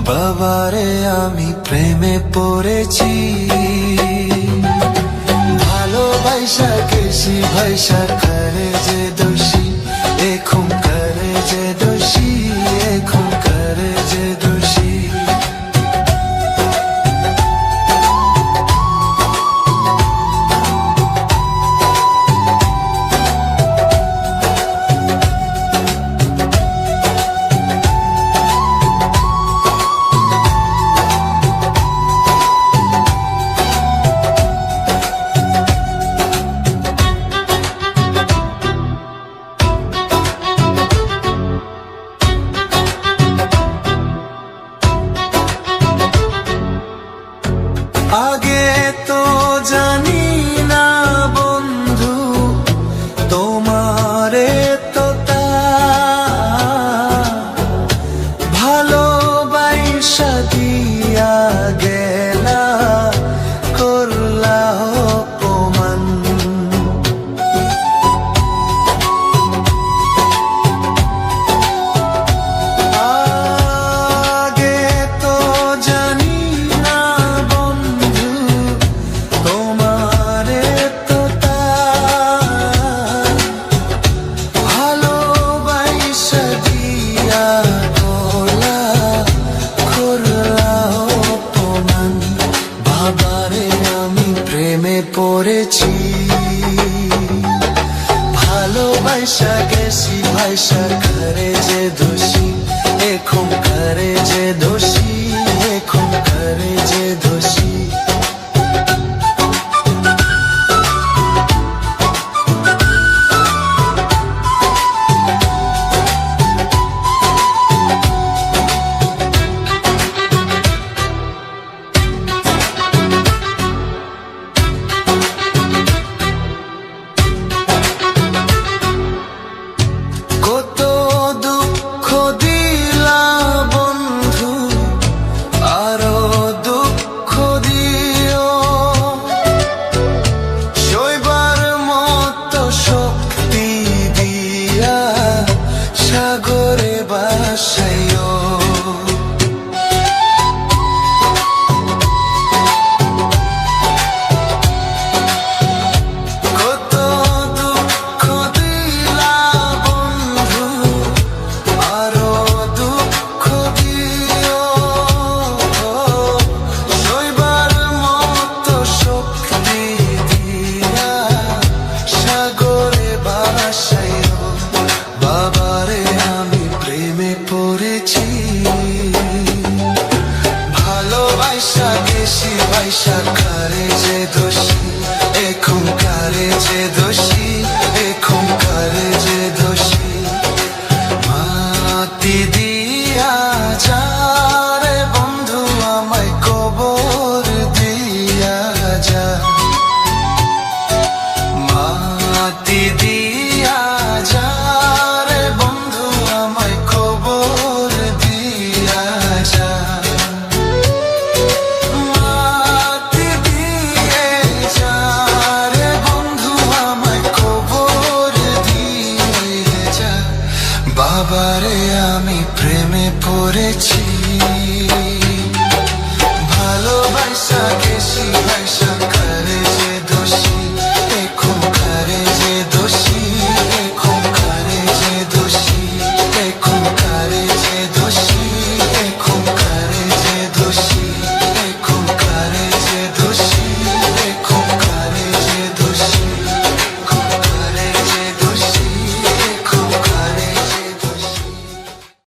বাবারে আমি প্রেমে পড়েছি, ভালোবাসা কেসি ভাইসা করে যে দোষী, এখন করে যে দোষী, এখন করে যে দোষী। আগে তো জানি না বন্ধু তোমারে তো ভালোবাসা দিয়া গেলা, করলা অপমান। আগে তো জানি না বন্ধু তোমারে তো ভালোবাসা দিয়া গলা, করলা অপমান। বাবারে আমি প্রেমে পড়েছি, ভালোবাসা গেছি ভাইসা করে যে দোষী, এখন করে যে দোষী, এখন করে যে দোষী। কত দুঃখ দিলা বন্ধু, আরো দুঃখ দিও, সইবার মতো শক্তি দিয়া সাগরে বাসাইও। কত দুঃখ দিলা বন্ধু, আরো দুঃখ দিও, সইবার মতো শক্তি দিয়া সাগরে বাসাইও। বাবারে আমি প্রেমে পড়েছি, ভালোবাসা গেছি ভাইসা করে যে দোষী, এখন করে যে দোষী, এখন করে যে দোষী। মাটি দিয়া যা রে বন্ধু আমায় কবর দিয়া যা, মাটি দিয়া যা রে বন্ধু আমায় কবর দিয়া যা। মাটি দিয়ে যা রে বন্ধু আমায় কবর দিয়ে যা। বাবারে আমি প্রেমে পড়েছি, ভালোবাসা গেছি ভাইসা।